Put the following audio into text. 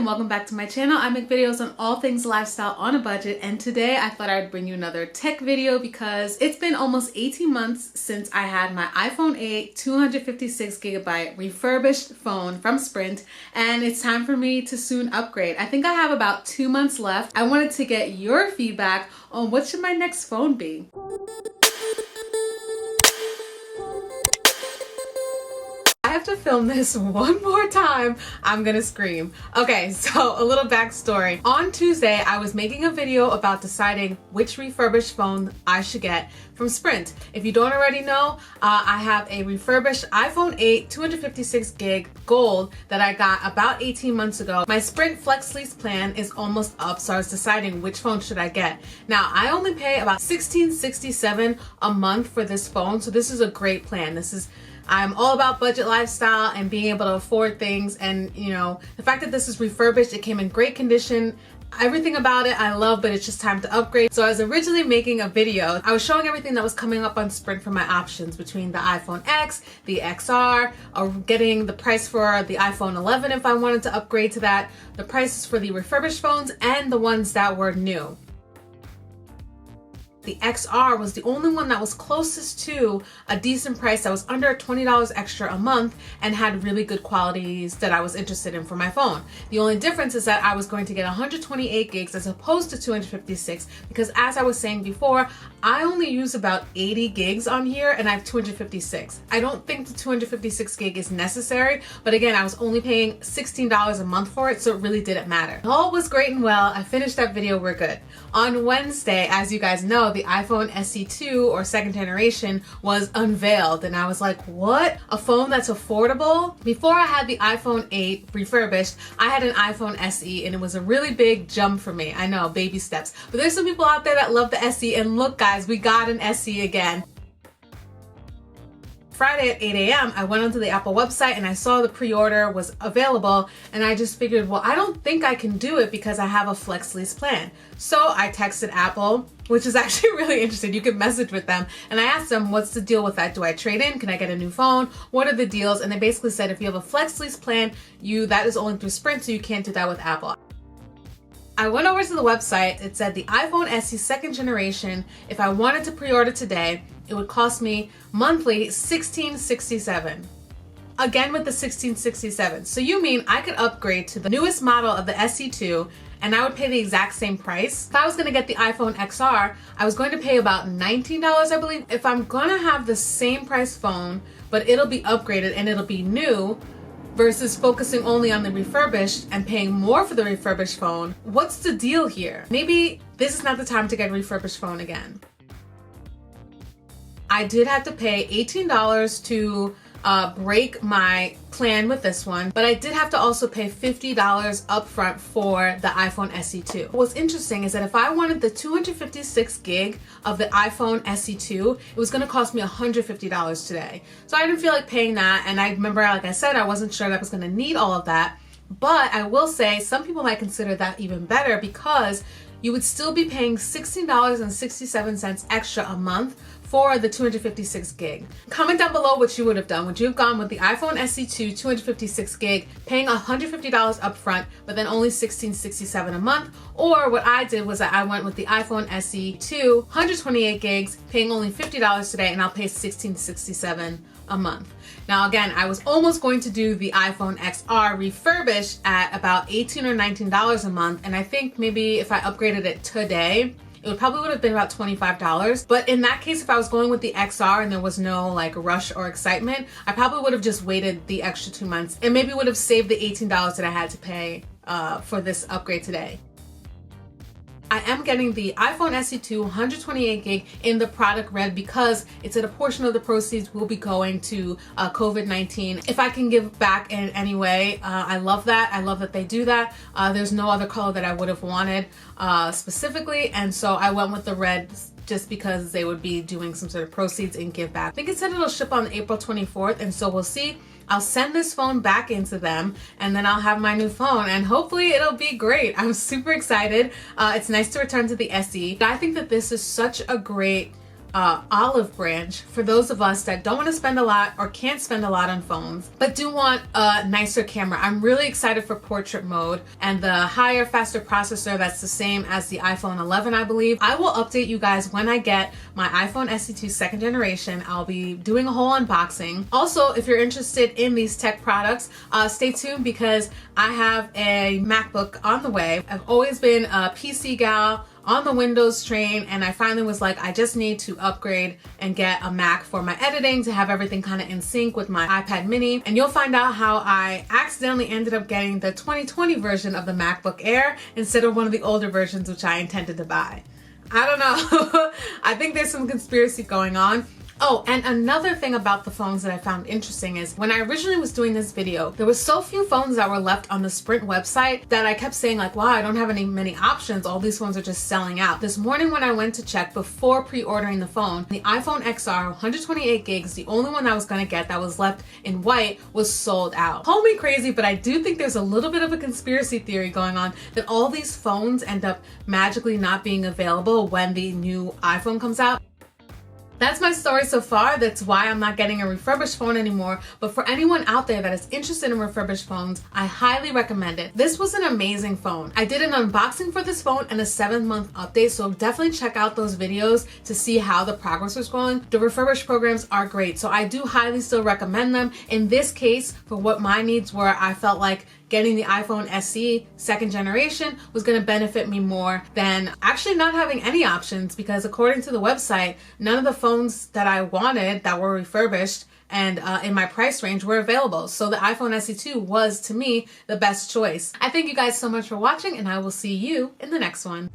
and welcome back to my channel. I make videos on all things lifestyle on a budget, and today I thought I'd bring you another tech video because it's been almost 18 months since I had my iPhone 8 256GB refurbished phone from Sprint, and it's time for me to soon upgrade. I think I have about 2 months left. I wanted to get your feedback on what should my next phone be. I have to film this one more time. I'm gonna scream. Okay, so a little backstory. On Tuesday, I was making a video about deciding which refurbished phone I should get from Sprint. If you don't already know, I have a refurbished iPhone 8 256GB gold that I got about 18 months ago. My Sprint Flex Lease Plan is almost up, so I was deciding which phone should I get. Now, I only pay about $16.67 a month for this phone, so this is a great plan. I'm all about budget lifestyle and being able to afford things, and you know, the fact that this is refurbished, it came in great condition. Everything about it I love, but it's just time to upgrade. So I was originally making a video. I was showing everything that was coming up on Sprint for my options between the iPhone X, the XR, or getting the price for the iPhone 11 if I wanted to upgrade to that, the prices for the refurbished phones, and the ones that were new. The XR was the only one that was closest to a decent price that was under $20 extra a month and had really good qualities that I was interested in for my phone. The only difference is that I was going to get 128 gigs as opposed to 256 because, as I was saying before, I only use about 80 gigs on here and I have 256. I don't think the 256 gig is necessary, but again, I was only paying $16 a month for it, so it really didn't matter. All was great and well. I finished that video, we're good. On Wednesday, as you guys know, the iPhone SE2 or second generation was unveiled, and I was like, what? A phone that's affordable? Before I had the iPhone 8 refurbished, I had an iPhone SE, and it was a really big jump for me. I know, baby steps. But there's some people out there that love the SE, and look guys, we got an SE again. Friday at 8 a.m. I went onto the Apple website and I saw the pre-order was available, and I just figured, well, I don't think I can do it because I have a flex lease plan. So I texted Apple, which is actually really interesting. You can message with them, and I asked them, what's the deal with that? Do I trade in? Can I get a new phone? What are the deals? And they basically said, if you have a flex lease plan, that is only through Sprint, so you can't do that with Apple. I went over to the website. It said the iPhone SE second generation, if I wanted to pre-order today, it would cost me monthly $16.67. Again with the $16.67. So you mean I could upgrade to the newest model of the SE2 and I would pay the exact same price? If I was gonna get the iPhone XR, I was going to pay about $19, I believe. If I'm gonna have the same price phone, but it'll be upgraded and it'll be new, versus focusing only on the refurbished and paying more for the refurbished phone, what's the deal here? Maybe this is not the time to get a refurbished phone again. I did have to pay $18 to break my plan with this one, but I did have to also pay $50 upfront for the iPhone SE2. What's interesting is that if I wanted the 256 gig of the iPhone SE2, it was gonna cost me $150 today. So I didn't feel like paying that, and I remember, like I said, I wasn't sure that I was gonna need all of that, but I will say some people might consider that even better because you would still be paying $16.67 extra a month for the 256 gig. Comment down below what you would have done. Would you have gone with the iPhone SE2 256 gig, paying $150 upfront, but then only $16.67 a month? Or what I did was that I went with the iPhone SE2 128 gigs, paying only $50 today, and I'll pay $16.67 a month. Now again, I was almost going to do the iPhone XR refurbished at about $18 or $19 a month, and I think maybe if I upgraded it today, it probably would have been about $25. But in that case, if I was going with the XR and there was no like rush or excitement, I probably would have just waited the extra 2 months and maybe would have saved the $18 that I had to pay for this upgrade today. I am getting the iPhone SE2 128 gig in the product red because it's at a portion of the proceeds will be going to COVID-19. If I can give back in any way, I love that. I love that they do that. There's no other color that I would have wanted specifically, and so I went with the red just because they would be doing some sort of proceeds and give back. I think it said it'll ship on April 24th, and so we'll see. I'll send this phone back into them, and then I'll have my new phone, and hopefully it'll be great. I'm super excited. It's nice to return to the SE. I think that this is such a great olive branch for those of us that don't want to spend a lot or can't spend a lot on phones, but do want a nicer camera. I'm really excited for portrait mode and the higher, faster processor that's the same as the iPhone 11, I believe. I will update you guys when I get my iPhone SE2 second generation. I'll be doing a whole unboxing. Also, if you're interested in these tech products, stay tuned because I have a MacBook on the way. I've always been a PC gal, on the Windows train, and I finally was like, I just need to upgrade and get a Mac for my editing to have everything kind of in sync with my iPad mini. And you'll find out how I accidentally ended up getting the 2020 version of the MacBook Air instead of one of the older versions which I intended to buy. I don't know. I think there's some conspiracy going on. Oh, and another thing about the phones that I found interesting is when I originally was doing this video, there were so few phones that were left on the Sprint website that I kept saying like, wow, I don't have many options. All these phones are just selling out. This morning when I went to check before pre-ordering the phone, the iPhone XR 128 gigs, the only one I was gonna get that was left in white, was sold out. Call me crazy, but I do think there's a little bit of a conspiracy theory going on that all these phones end up magically not being available when the new iPhone comes out. That's my story so far. That's why I'm not getting a refurbished phone anymore. But for anyone out there that is interested in refurbished phones, I highly recommend it. This was an amazing phone. I did an unboxing for this phone and a 7-month update, so definitely check out those videos to see how the progress was going. The refurbished programs are great, so I do highly still recommend them. In this case, for what my needs were, I felt like getting the iPhone SE second generation was going to benefit me more than actually not having any options, because according to the website, none of the phones that I wanted that were refurbished and in my price range were available. So the iPhone SE2 was, to me, the best choice. I thank you guys so much for watching, and I will see you in the next one.